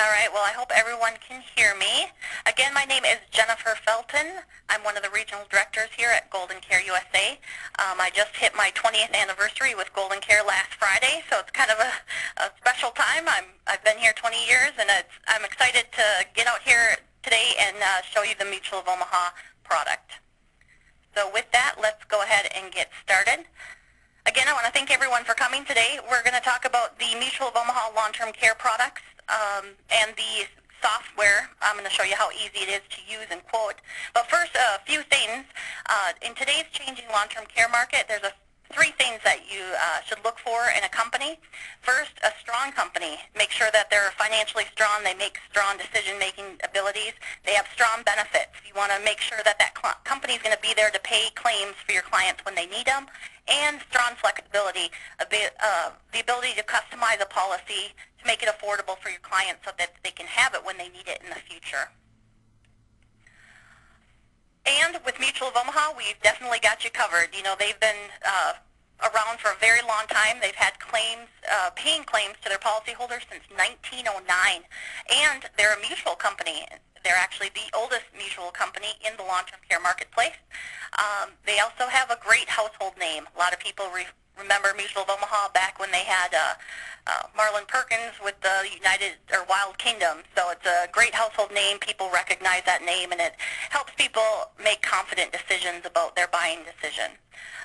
All right, well, I hope everyone can hear me. Again, my name is Jennifer Felten. I'm one of the regional directors here at GoldenCare USA. I just hit my 20th anniversary with GoldenCare last Friday, so it's kind of a special time. I've been here 20 years, and I'm excited to get out here today and show you the Mutual of Omaha product. So with that, let's go ahead and get started. Again, I want to thank everyone for coming today. We're going to talk about the Mutual of Omaha long-term care products and the software. I'm going to show you how easy it is to use and quote. But first, a few things. In today's changing long-term care market, there's three things that you should look for in a company. First, a strong company. Make sure that they're financially strong. They make strong decision-making abilities. They have strong benefits. You want to make sure that company is going to be there to pay claims for your clients when they need them. And strong flexibility, the ability to customize a policy to make it affordable for your clients so that they can have it when they need it in the future. And with Mutual of Omaha, we've definitely got you covered. You know, they've been around for a very long time. They've had claims, paying claims to their policyholders since 1909. And they're a mutual company. They're actually the oldest mutual company in the long-term care marketplace. They also have a great household name. A lot of people remember Mutual of Omaha back when they had Marlin Perkins with the United or Wild Kingdom. So it's a great household name. People recognize that name, and it helps people make confident decisions about their buying decision.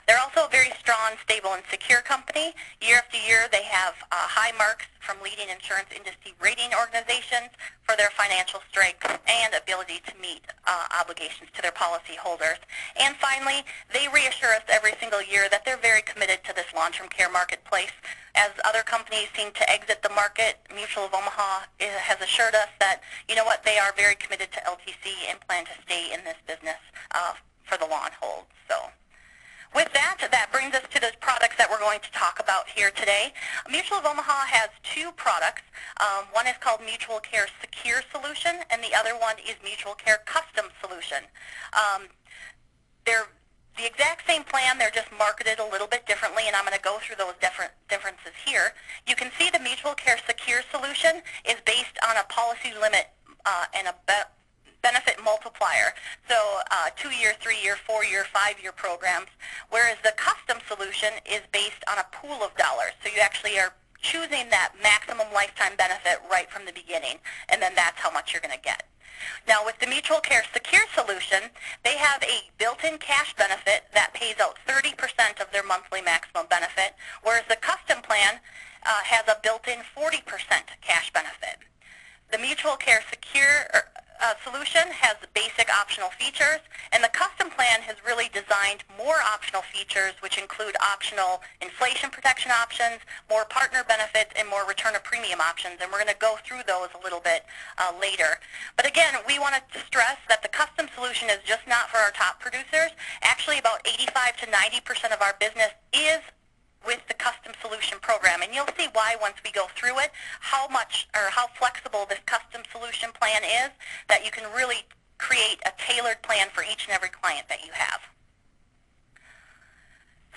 They're also a very strong, stable, and secure company. Year after year, they have high marks from leading insurance industry rating organizations for their financial strength and ability to meet obligations to their policy holders. And finally, they reassure us every single year that they're very committed to this long-term care marketplace. As other companies seem to exit the market, Mutual of Omaha has assured us that, you know what, they are very committed to LTC and plan to stay in this business for the long hold. So, with that, that brings us to the products that we're going to talk about here today. Mutual of Omaha has two products. One is called MutualCare Secure Solution, and the other one is MutualCare Custom Solution. They're the exact same plan, they're just marketed a little bit differently, and I'm going to go through those differences here. You can see the MutualCare Secure Solution is based on a policy limit and a benefit multiplier, so 2-year, 3-year, 4-year, 5-year programs, whereas the custom solution is based on a pool of dollars. So you actually are choosing that maximum lifetime benefit right from the beginning, and then that's how much you're going to get. Now with the MutualCare Secure Solution, they have a built-in cash benefit that pays out 30% of their monthly maximum benefit, whereas the custom plan has a built-in 40% cash benefit. The MutualCare Secure Solution has basic optional features, and the custom plan has really designed more optional features, which include optional inflation protection options, more partner benefits, and more return of premium options, and we're going to go through those a little bit later. But again, we wanted to stress that the custom solution is just not for our top producers. Actually, about 85 to 90% of our business is with the custom solution program, and you'll see why once we go through it, how much or how flexible this custom solution plan is, that you can really create a tailored plan for each and every client that you have.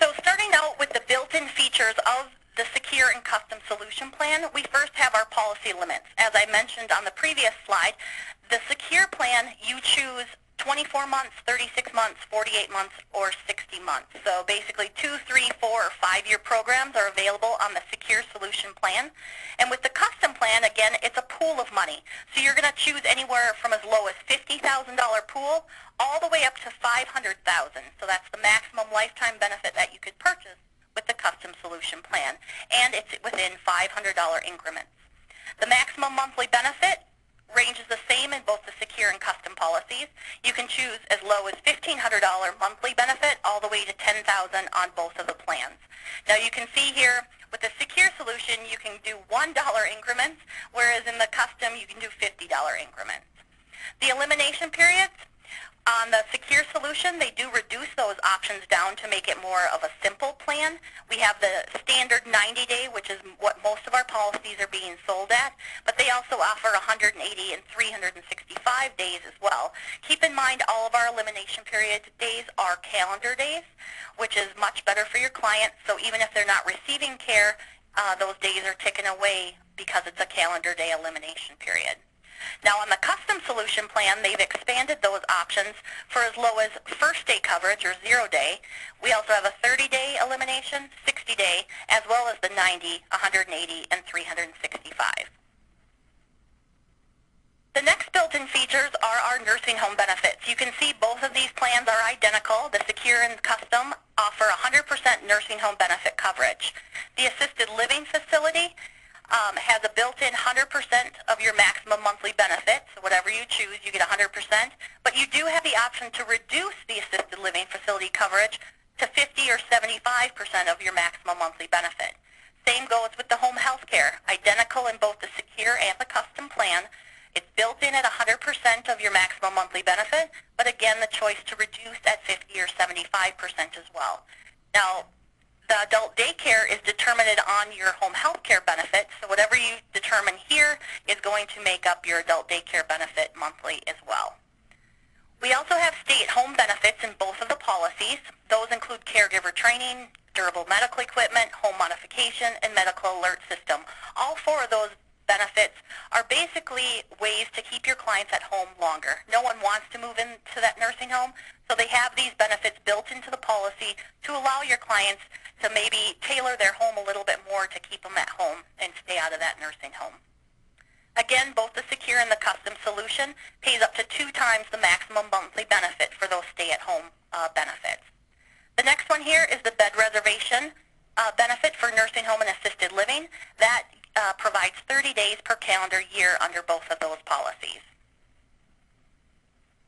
So starting out with the built-in features of the Secure and Custom Solution Plan, we first have our policy limits. As I mentioned on the previous slide, the Secure Plan, you choose 24 months, 36 months, 48 months, or 60 months. So basically 2, 3, 4, or 5-year programs are available on the Secure Solution Plan. And with the Custom Plan, again, it's a pool of money. So you're going to choose anywhere from as low as $50,000 pool all the way up to $500,000. So that's the maximum lifetime benefit that you could purchase with the Custom Solution Plan. And it's within $500 increments. The maximum monthly benefit range is the same in both the secure and custom policies. You can choose as low as $1,500 monthly benefit all the way to $10,000 on both of the plans. Now you can see here with the secure solution you can do $1 increments, whereas in the custom you can do $50 increments. The elimination periods on the secure solution, they do reduce those options down to make it more of a simple plan. We have the standard 90-day, which is what most of our policies are being sold at, but they also offer 180 and 365 days as well. Keep in mind all of our elimination period days are calendar days, which is much better for your clients, so even if they're not receiving care those days are ticking away because it's a calendar day elimination period. Now on the custom solution plan, they've expanded those options for as low as first day coverage or 0 day. We also have a 30-day elimination, 60-day, as well as the 90, 180, and 365. The next built-in features are our nursing home benefits. You can see both of these plans are identical. The Secure and Custom offer 100% nursing home benefit coverage. The assisted living facility has a built-in 100% of your maximum monthly benefit. So whatever you choose, you get 100%. But you do have the option to reduce the assisted living facility coverage to 50 or 75% of your maximum monthly benefit. Same goes with the home health care. Identical in both the Secure and the Custom plan. It's built in at 100% of your maximum monthly benefit, but again, the choice to reduce at 50 or 75% as well. Now, the adult daycare is determined on your home health care benefit, so whatever you determine here is going to make up your adult daycare benefit monthly as well. We also have stay-at-home benefits in both of the policies. Those include caregiver training, durable medical equipment, home modification, and medical alert system. All four of those benefits are basically ways to keep your clients at home longer. No one wants to move into that nursing home, so they have these benefits built into the policy to allow your clients to maybe tailor their home a little bit more to keep them at home and stay out of that nursing home. Again, both the Secure and the Custom Solution pays up to 2 times the maximum monthly benefit for those stay-at-home benefits. The next one here is the bed reservation benefit for nursing home and assisted living. That provides 30 days per calendar year under both of those policies.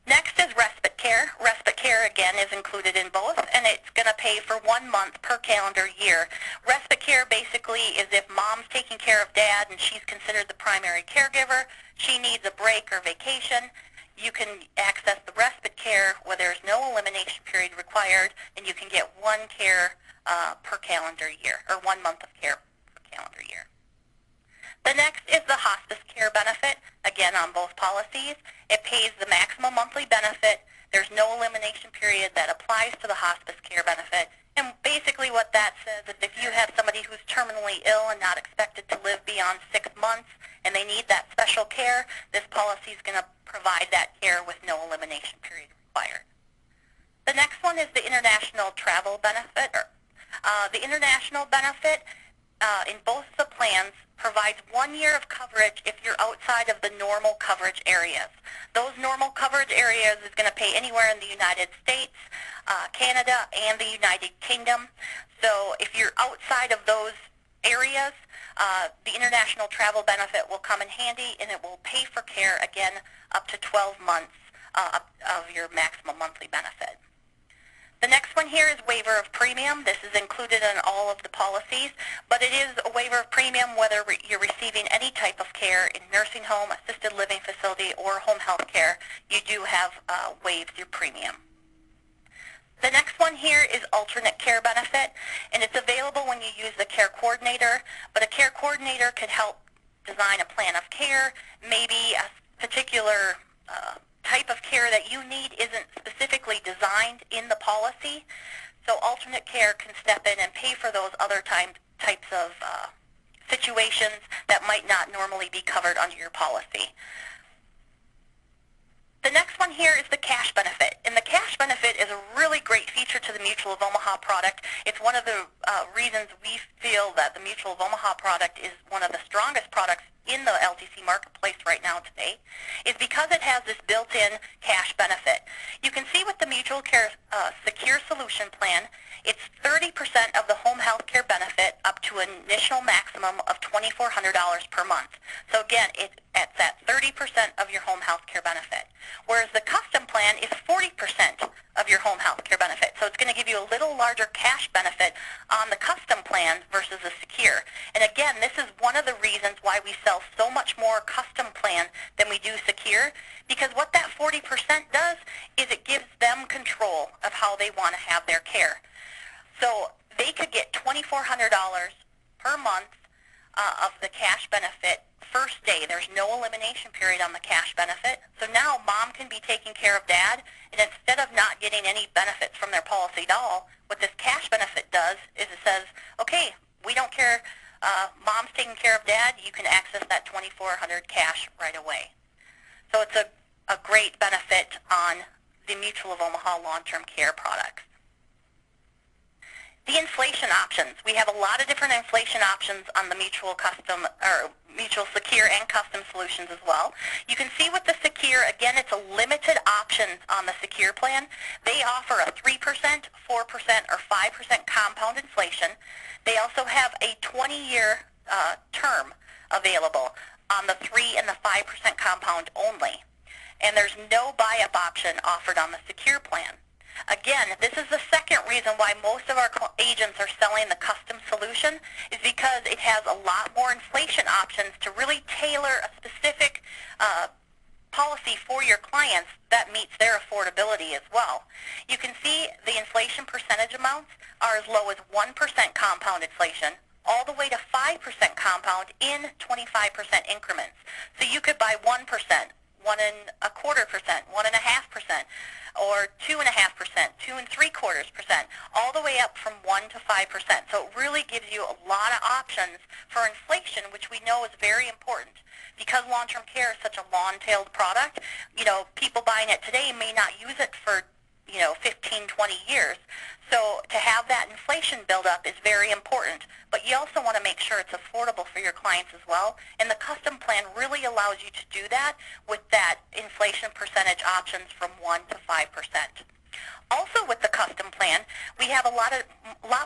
Next is respite care. Respite care, again, is included in both, and it's going to pay for 1 month per calendar year. Respite care basically is if mom's taking care of dad and she's considered the primary caregiver, she needs a break or vacation, you can access the respite care where there's no elimination period required, and you can get 1 care per calendar year, or 1 month of care per calendar year. The next is the hospice care benefit, again on both policies. It pays the maximum monthly benefit. There's no elimination period that applies to the hospice care benefit. And basically what that says is if you have somebody who's terminally ill and not expected to live beyond 6 months and they need that special care, this policy is going to provide that care with no elimination period required. The next one is the international travel benefit. The international benefit in both the plans provides 1 year of coverage if you're outside of the normal coverage areas. Those normal coverage areas is going to pay anywhere in the United States, Canada, and the United Kingdom. So if you're outside of those areas, the international travel benefit will come in handy, and it will pay for care, again, up to 12 months of your maximum monthly benefit. The next one here is waiver of premium. This is included in all of the policies, but it is a waiver of premium whether you're receiving any type of care in nursing home, assisted living facility, or home health care. You do have waived your premium. The next one here is alternate care benefit, and it's available when you use the care coordinator, but a care coordinator could help design a plan of care. Maybe a particular type of care that you need isn't specifically designed in the policy, so alternate care can step in and pay for those other types of situations that might not normally be covered under your policy. The next one here is the cash benefit, and the cash benefit is a really great feature to the Mutual of Omaha product. It's one of the reasons we feel that the Mutual of Omaha product is one of the strongest products in the LTC marketplace right now today, is because it has this built-in cash benefit. You can see with the MutualCare Secure Solution plan, it's 30% of the home health care benefit up to an initial maximum of $2,400 per month. So again, it's at 30% of your home health care benefit. Whereas the custom plan is 40% of your home health care benefit. So it's going to give you a little larger cash benefit on the custom plan versus the secure. And again, this is one of the reasons why we sell so much more custom plan than we do secure, because what that 40% does is it gives them control of how they want to have their care. So they could get $2,400 per month of the cash benefit first day. There's no elimination period on the cash benefit. So now mom can be taking care of dad, and instead of not getting any benefits from their policy at all, what this cash benefit does is it says, okay, we don't care mom's taking care of dad, you can access that $2,400 cash right away. So it's a great benefit on the Mutual of Omaha long-term care products. The inflation options. We have a lot of different inflation options on the Mutual Secure and Custom Solutions as well. You can see with the Secure, again, it's a limited option on the Secure plan. They offer a 3%, 4%, or 5% compound inflation. They also have a 20-year term available on the 3 and the 5% compound only. And there's no buy-up option offered on the Secure plan. Again, this is the second reason why most of our agents are selling the custom solution, is because it has a lot more inflation options to really tailor a specific policy for your clients that meets their affordability as well. You can see the inflation percentage amounts are as low as 1% compound inflation, all the way to 5% compound in 25% increments. So you could buy 1%, 1.25%, 1.5%, or 2.5%, 2.75%, all the way up from 1 to 5%. So it really gives you a lot of options for inflation, which we know is very important. Because long-term care is such a long-tailed product, people buying it today may not use it for 15, 20 years. So to have that inflation buildup is very important. But you also want to make sure it's affordable for your clients as well. And the custom plan really allows you to do that with that inflation percentage options from 1 to 5%. Also with the custom plan, we have a lot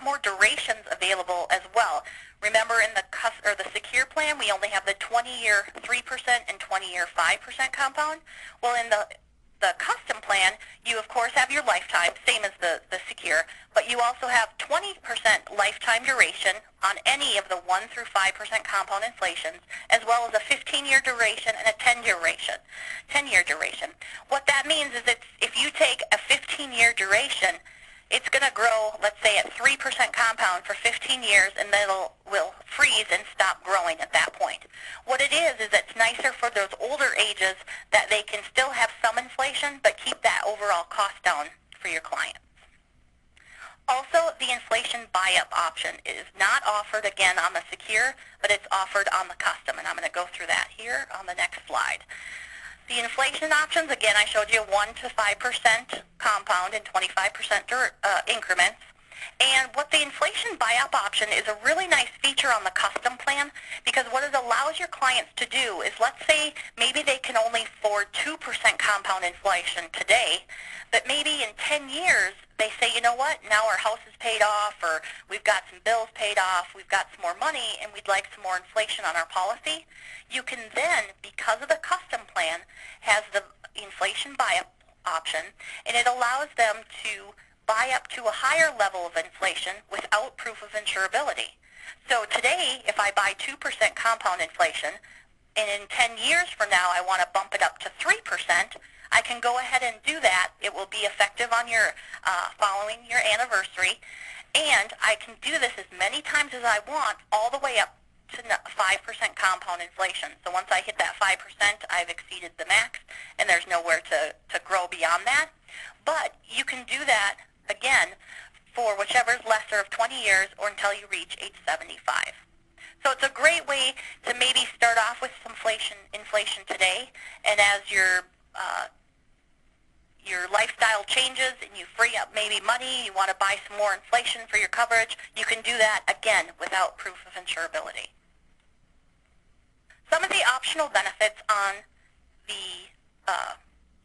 more durations available as well. Remember in the Secure plan, we only have the 20-year 3% and 20-year 5% compound. Well, in the custom plan, you of course have your lifetime, same as the Secure, but you also have 20% lifetime duration on any of the 1 through 5% compound inflations, as well as a 15-year duration and a 10-year duration. What that means is that if you take a 15-year duration, it's going to grow, let's say, at 3% compound for 15 years, and then will freeze and stop growing at that point. What it is it's nicer for those older ages that they can still have some inflation, but keep that overall cost down for your clients. Also, the inflation buy-up option is not offered, again, on the Secure, but it's offered on the Custom, and I'm going to go through that here on the next slide. The inflation options, again, I showed you 1 to 5% compound and 25% increments. And what the inflation buy-up option is a really nice feature on the custom plan, because what it allows your clients to do is, let's say maybe they can only afford 2% compound inflation today, but maybe in 10 years they say, you know what, now our house is paid off, or we've got some bills paid off, we've got some more money, and we'd like some more inflation on our policy. You can then, because of the custom plan, has the inflation buy-up option, and it allows them to buy up to a higher level of inflation without proof of insurability. So today, if I buy 2% compound inflation, and in 10 years from now I want to bump it up to 3%, I can go ahead and do that. It will be effective on your following your anniversary, and I can do this as many times as I want, all the way up to 5% compound inflation. So once I hit that 5%, I've exceeded the max, and there's nowhere to grow beyond that. But you can do that, again, for whichever is lesser of 20 years or until you reach age 75. So it's a great way to maybe start off with some inflation today, and as your lifestyle changes and you free up maybe money, you want to buy some more inflation for your coverage, you can do that, again, without proof of insurability. Some of the optional benefits on the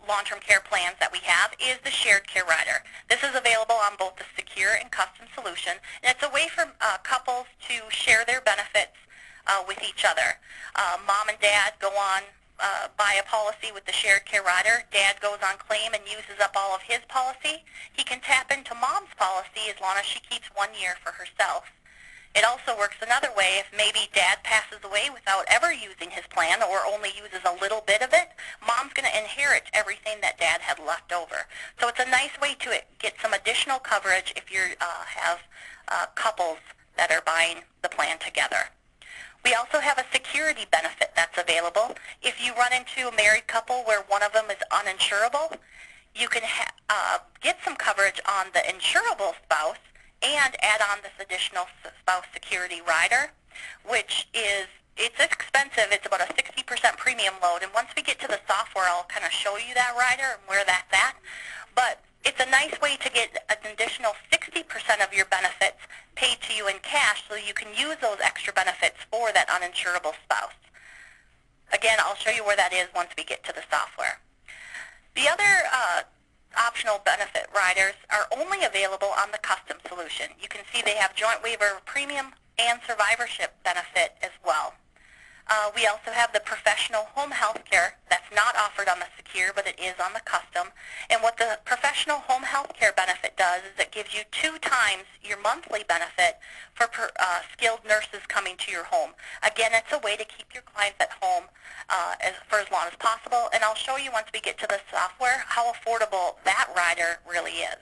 long-term care plans that we have is the shared care rider. This is available on both the Secure and Custom Solution, and it's a way for couples to share their benefits with each other. Mom and dad go on, buy a policy with the shared care rider. Dad goes on claim and uses up all of his policy. He can tap into mom's policy as long as she keeps 1 year for herself. It also works another way. If maybe dad passes away without ever using his plan or only uses a little bit of it, mom's going to inherit everything that dad had left over. So it's a nice way to get some additional coverage if you have couples that are buying the plan together. We also have a security benefit that's available. If you run into a married couple where one of them is uninsurable, you can get some coverage on the insurable spouse and add on this additional spouse security rider. which is, it's expensive. It's about a 60% premium load. And once we get to the software, I'll kind of show you that rider and where that's at. But it's a nice way to get an additional 60% of your benefits paid to you in cash so you can use those extra benefits for that uninsurable spouse. Again, I'll show you where that is once we get to the software. The other optional benefit riders are only available on the custom solution. You can see they have joint waiver of premium and survivorship benefit as well. We also have the professional home health care that's not offered on the secure, but it is on the custom. And what the professional home health care benefit does is it gives you 2 times your monthly benefit for skilled nurses coming to your home. Again, it's a way to keep your clients at home for as long as possible. And I'll show you once we get to the software how affordable that rider really is.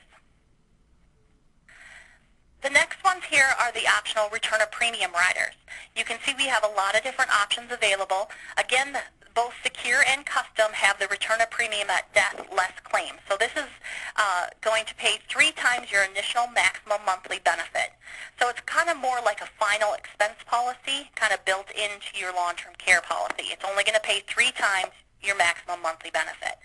The next ones here are the optional return of premium riders. You can see we have a lot of different options available. Again, both secure and custom have the return of premium at death, less claims. So this is going to pay 3 times your initial maximum monthly benefit. So it's kind of more like a final expense policy kind of built into your long-term care policy. It's only going to pay 3 times your maximum monthly benefit.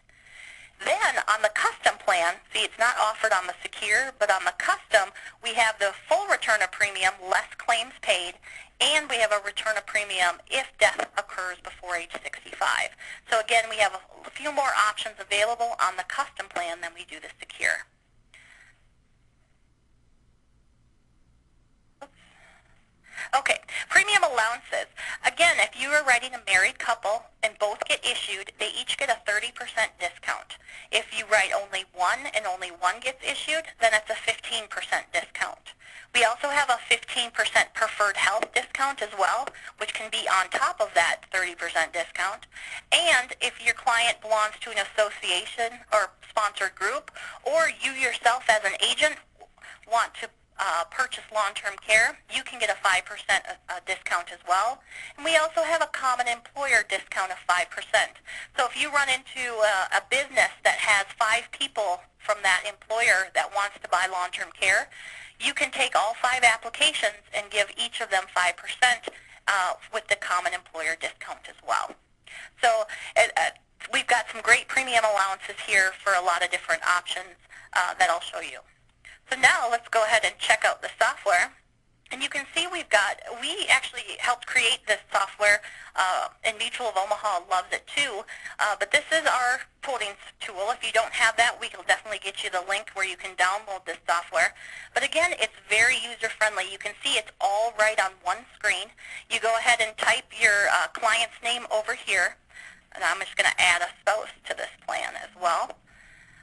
Then on the custom plan, see, it's not offered on the secure, but on the custom, we have the full return of premium, less claims paid, and we have a return of premium if death occurs before age 65. So again, we have a few more options available on the custom plan than we do the secure. Okay, premium allowances. Again, if you are writing a married couple and both get issued, they each get a 30% discount. If you write only one and only one gets issued, then it's a 15% discount. We also have a 15% preferred health discount as well, which can be on top of that 30% discount. And if your client belongs to an association or sponsored group, or you yourself as an agent want to purchase long-term care, you can get a 5% discount as well. And we also have a common employer discount of 5%. So if you run into a business that has 5 people from that employer that wants to buy long-term care, you can take all 5 applications and give each of them 5% with the common employer discount as well. So we've got some great premium allowances here for a lot of different options that I'll show you. So now let's go ahead and check out the software. And you can see we actually helped create this software, and Mutual of Omaha loves it too. But this is our quoting tool. If you don't have that, we can definitely get you the link where you can download this software. But again, it's very user-friendly. You can see it's all right on one screen. You go ahead and type your client's name over here. And I'm just going to add a spouse to this plan as well.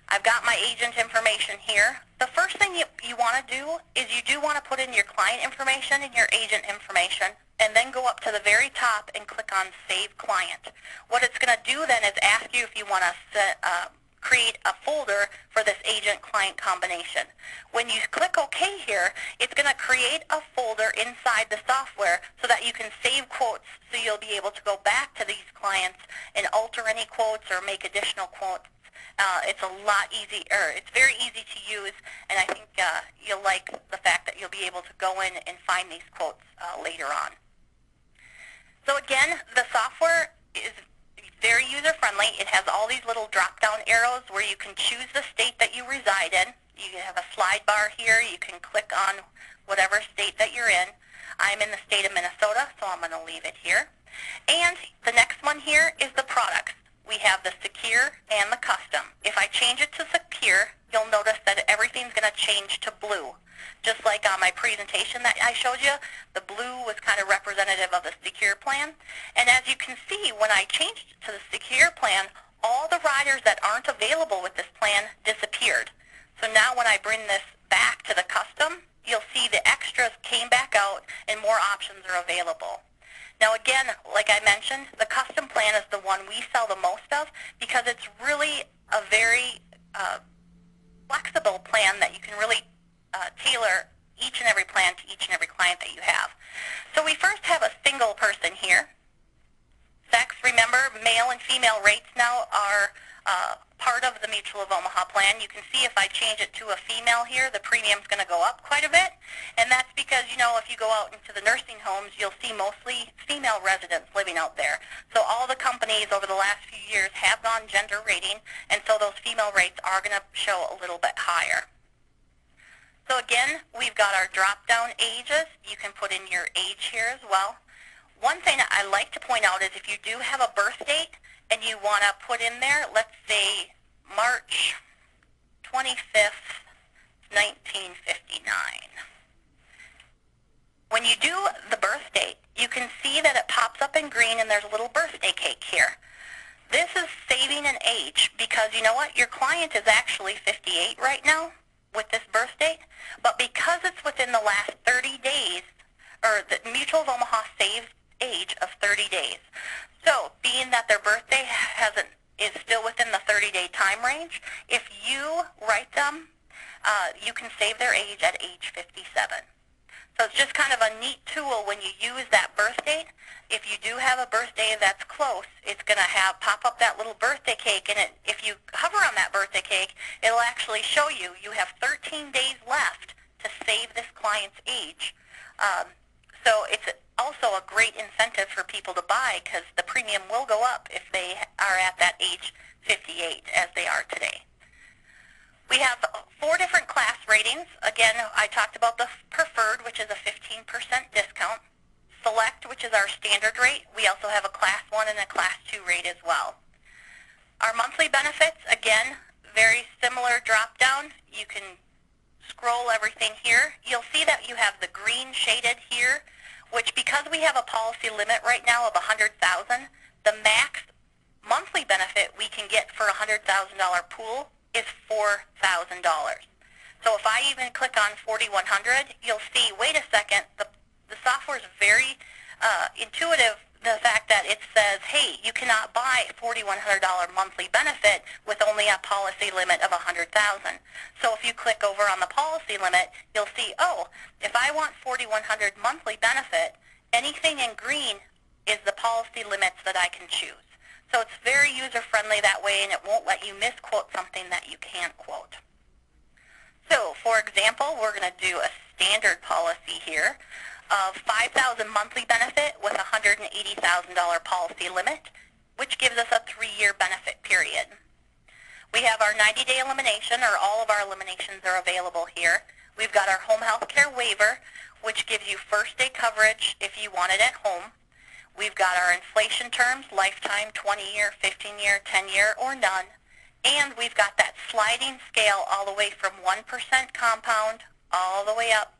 I've got my agent information here. The first thing you want to do is you do want to put in your client information and your agent information, and then go up to the very top and click on Save Client. What it's going to do then is ask you if you want to create a folder for this agent-client combination. When you click OK here, it's going to create a folder inside the software so that you can save quotes, so you'll be able to go back to these clients and alter any quotes or make additional quotes. It's a lot easier. It's very easy to use, and I think you'll like the fact that you'll be able to go in and find these quotes later on. So again, the software is very user-friendly. It has all these little drop-down arrows where you can choose the state that you reside in. You have a slide bar here. You can click on whatever state that you're in. I'm in the state of Minnesota, so I'm going to leave it here. And the next one here is the products. We have the secure and the custom. If I change it to secure, you'll notice that everything's going to change to blue. Just like on my presentation that I showed you, the blue was kind of representative of the secure plan. And as you can see, when I changed to the secure plan, all the riders that aren't available with this plan disappeared. So now when I bring this back to the custom, you'll see the extras came back out and more options are available. Now again, like I mentioned, the custom plan is the one we sell the most of because it's really a very flexible plan that you can really tailor each and every plan to each and every client that you have. So we first have a single person here. sex, remember, male and female rates now are part of the Mutual of Omaha plan. You can see if I change it to a female here, the premium's going to go up quite a bit. And that's because, you know, if you go out into the nursing homes, you'll see mostly female residents living out there. So all the companies over the last few years have gone gender rating, and so those female rates are going to show a little bit higher. So again, we've got our drop-down ages. You can put in your age here as well. One thing I like to point out is if you do have a birth date and you want to put in there, let's say March 25th, 1959. When you do the birth date, you can see that it pops up in green and there's a little birthday cake here. This is saving an age because you know what? Your client is actually 58 right now with this birth date, but because it's within the last 30 days, or the Mutual of Omaha saves age of 30 days. So being that their birthday is still within the 30-day time range, if you write them, you can save their age at age 57. So it's just kind of a neat tool when you use that birth date. If you do have a birthday that's close, it's going to pop up that little birthday cake, and if you hover on that birthday cake, it'll actually show you have 13 days left to save this client's age. So it's also a great incentive for people to buy because the premium will go up if they are at that age 58 as they are today. We have 4 different class ratings. Again, I talked about the preferred, which is a 15% discount. Select, which is our standard rate. We also have a class 1 and a class 2 rate as well. Our monthly benefits, again, very similar drop down. You can scroll everything here. You'll see that you have the green shaded here, which because we have a policy limit right now of $100,000, the max monthly benefit we can get for a $100,000 pool is $4,000. So if I even click on 4100, you'll see, wait a second, the software is very intuitive, the fact that it says, hey, you cannot buy $4,100 monthly benefit with only a policy limit of $100,000. So if you click over on the policy limit, you'll see, oh, if I want $4,100 monthly benefit, anything in green is the policy limits that I can choose. So it's very user-friendly that way, and it won't let you misquote something that you can't quote. So, for example, we're going to do a standard policy here of $5,000 monthly benefit with a $180,000 policy limit, which gives us a 3-year benefit period. We have our 90-day elimination, or all of our eliminations are available here. We've got our home health care waiver, which gives you first-day coverage if you want it at home. We've got our inflation terms, lifetime, 20-year, 15-year, 10-year, or none. And we've got that sliding scale all the way from 1% compound all the way up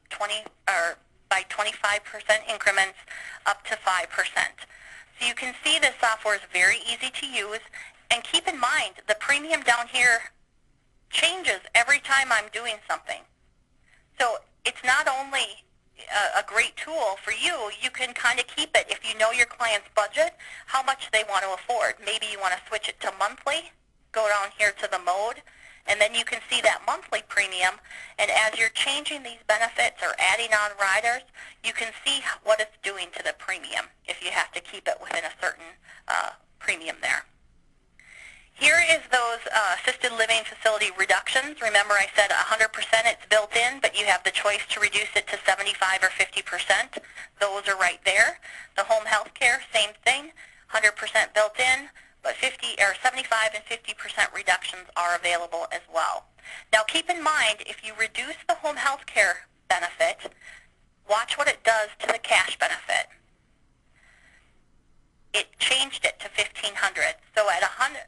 by 25% increments up to 5%. So you can see this software is very easy to use. And keep in mind, the premium down here changes every time I'm doing something. So it's not only a great tool for you, you can kind of keep it if you know your client's budget, how much they want to afford. Maybe you want to switch it to monthly, go down here to the mode, and then you can see that monthly premium. And as you're changing these benefits or adding on riders, you can see what it's doing to the premium if you have to keep it within a certain premium there. Here is those assisted living facility reductions. Remember I said 100% it's built in, but you have the choice to reduce it to 75 or 50%. Those are right there. The home health care, same thing, 100% built in, but 75 and 50% reductions are available as well. Now keep in mind, if you reduce the home health care benefit, watch what it does to the cash benefit. It changed it to $1,500. So at 100%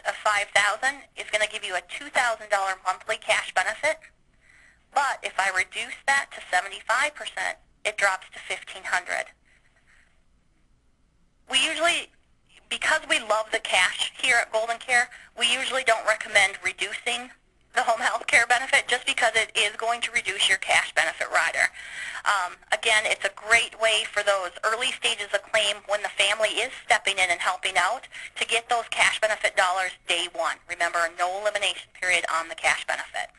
of $5,000 is going to give you a $2,000 monthly cash benefit. But if I reduce that to 75%, it drops to $1,500. We usually, because we love the cash here at GoldenCare, we usually don't recommend reducing the home health care benefit just because it is going to reduce your cash benefit rider. Again, it's a great way for those early stages of claim when the family is stepping in and helping out to get those cash benefit dollars day one. Remember, no elimination period on the cash benefit.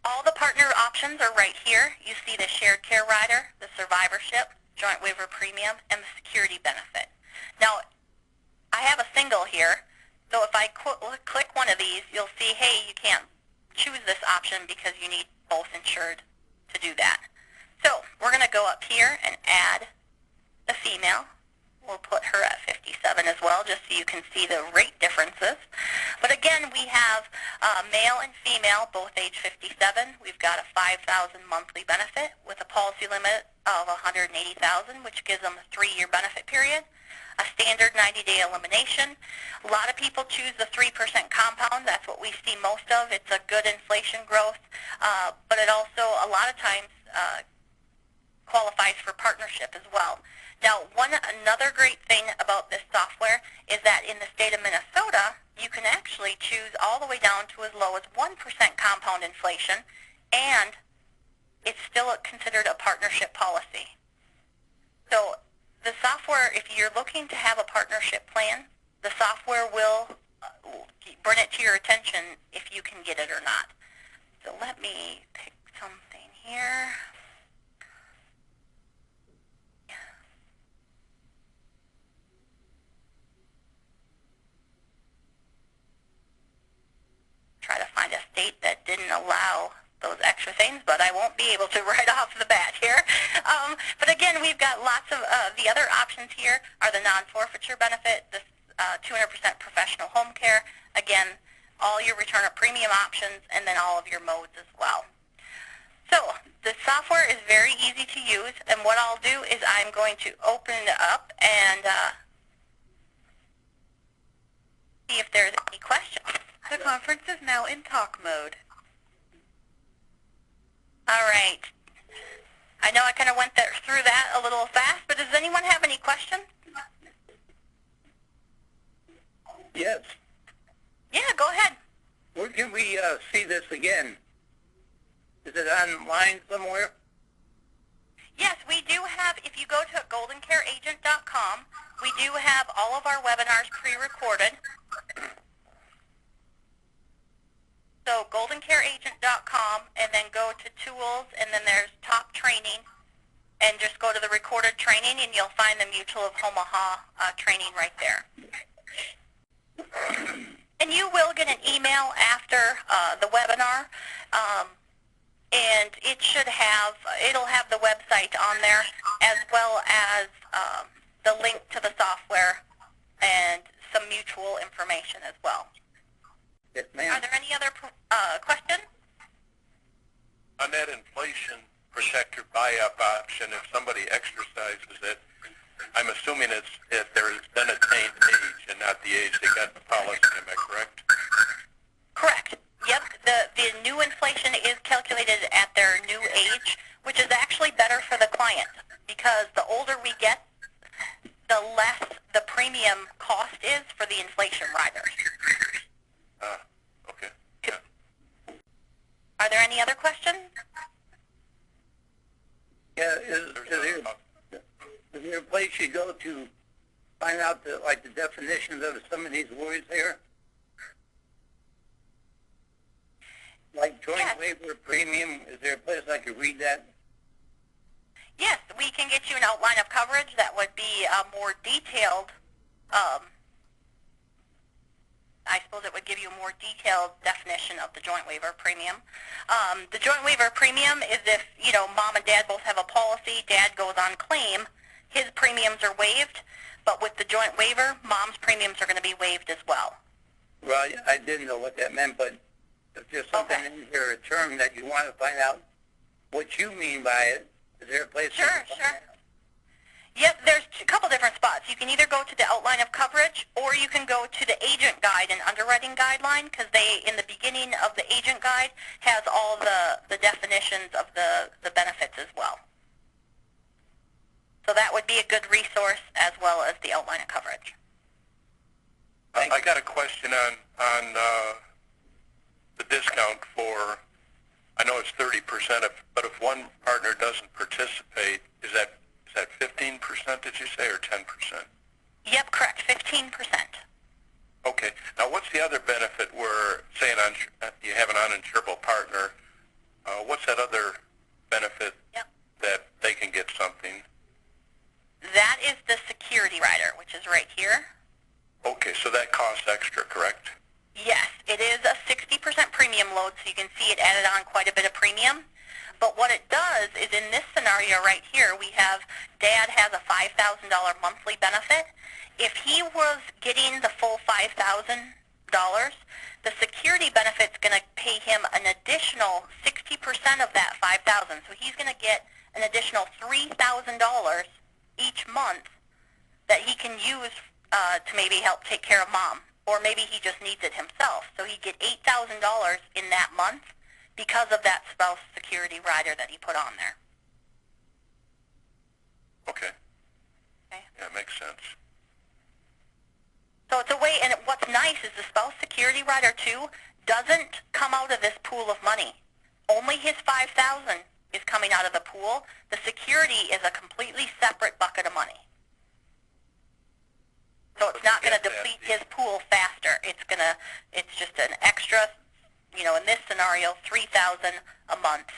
All the partner options are right here. You see the shared care rider, the survivorship, joint waiver premium, and the security benefit. Now, I have a single here, so if I click one of these, you'll see, hey, you can't choose this option because you need both insured to do that. So we're going to go up here and add the female. We'll put her at 57 as well, just so you can see the rate differences. But again, we have male and female, both age 57. We've got a $5,000 monthly benefit with a policy limit of $180,000, which gives them a 3-year benefit period. A standard 90-day elimination. A lot of people choose the 3% compound. That's what we see most of. It's a good inflation growth, but it also a lot of times qualifies for partnership as well. Now, another great thing about this software is that in the state of Minnesota, you can actually choose all the way down to as low as 1% compound inflation, and it's still considered a partnership policy. So the software, if you're looking to have a partnership plan, the software will bring it to your attention if you can get it or not. So let me pick something here. Try to find a state that didn't allow those extra things, but I won't be able to right off the bat here. But again, we've got lots of the other options here are the non-forfeiture benefit, the 200% professional home care, again, all your return of premium options, and then all of your modes as well. So the software is very easy to use, and what I'll do is I'm going to open it up and see if there's any questions. The conference is now in talk mode. All right. I know I kind of went through that a little fast, but does anyone have any questions? Yes. Yeah, go ahead. Where can we see this again? Is it online somewhere? Yes, we do have, if you go to GoldenCareAgent.com, we do have all of our webinars pre-recorded. So GoldenCareAgent.com, and then go to Tools, and then there's Top Training, and just go to the recorded training, and you'll find the Mutual of Omaha training right there. And you will get an email after the webinar, and it should have, it'll have the website on there, as well as the link to the software and some mutual information as well. Yes, ma'am. Are there any other questions? On that inflation protector buy-up option, if somebody exercises it, I'm assuming it's if there's been attained age and not the age they got the policy. Am I correct? Correct. Yep. The new inflation is calculated at their new age, which is actually better for the client because the older we get, the less the premium cost is for the inflation riders. Okay. Yeah. Are there any other questions? Yeah, is there a place you go to find out the definitions of some of these words here? Like joint waiver premium, is there a place I could read that? Yes, we can get you an outline of coverage that would be a more detailed, I suppose it would give you a more detailed definition of the joint waiver premium. The joint waiver premium is if, you know, mom and dad both have a policy, dad goes on claim, his premiums are waived, but with the joint waiver, mom's premiums are going to be waived as well. Well, I didn't know what that meant, but if there's something in here, a term that you want to find out what you mean by it, is there a place? Sure. Yep, there's a couple different spots. You can either go to the outline of coverage, or you can go to the agent guide and underwriting guideline, because they, in the beginning of the agent guide, has all the definitions of the benefits as well. So that would be a good resource as well as the outline of coverage. I got a question on the discount for, I know it's 30%, but if one partner doesn't participate, is that 15%, did you say, or 10%? Yep, correct, 15%. Okay. Now, what's the other benefit where, say, you have an uninsurable partner, what's that other benefit that they can get something? Okay, so that costs extra, correct? Yes, it is a 60% premium load, so you can see it added on quite a bit of premium. But what it does is in this scenario right here, we have Dad has a $5,000 monthly benefit. If he was getting the full $5,000, the security benefit's going to pay him an additional 60% of that $5,000. So he's going to get an additional $3,000 each month that he can use to maybe help take care of Mom. Or maybe he just needs it himself. So he'd get $8,000 in that month because of that spouse security rider that he put on there. Okay. Okay. Yeah, makes sense. So it's a way, and what's nice is the spouse security rider too doesn't come out of this pool of money. Only his $5,000 is coming out of the pool. The security is a completely separate bucket of money. So it's not going to deplete his pool faster. It's just an extra, in this scenario, $3,000 a month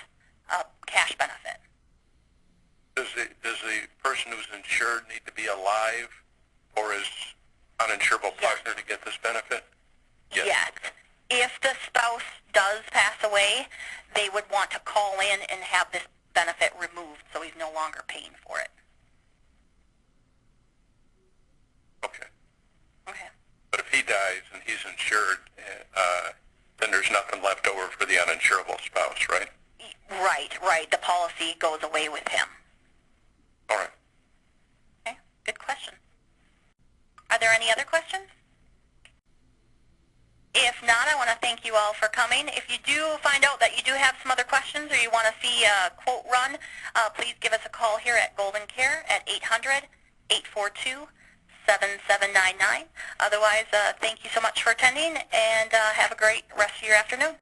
cash benefit. Does the person who's insured need to be alive, or is uninsurable partner to get this benefit? Yes. If the spouse does pass away, they would want to call in and have this benefit removed so he's no longer paying for it. Okay. Okay. But if he dies and he's insured, then there's nothing left over for the uninsurable spouse, right? Right. The policy goes away with him. All right. Okay, good question. Are there any other questions? If not, I want to thank you all for coming. If you do find out that you do have some other questions or you want to see a quote run, please give us a call here at GoldenCare at 800-842-7799. Otherwise, thank you so much for attending, and have a great rest of your afternoon.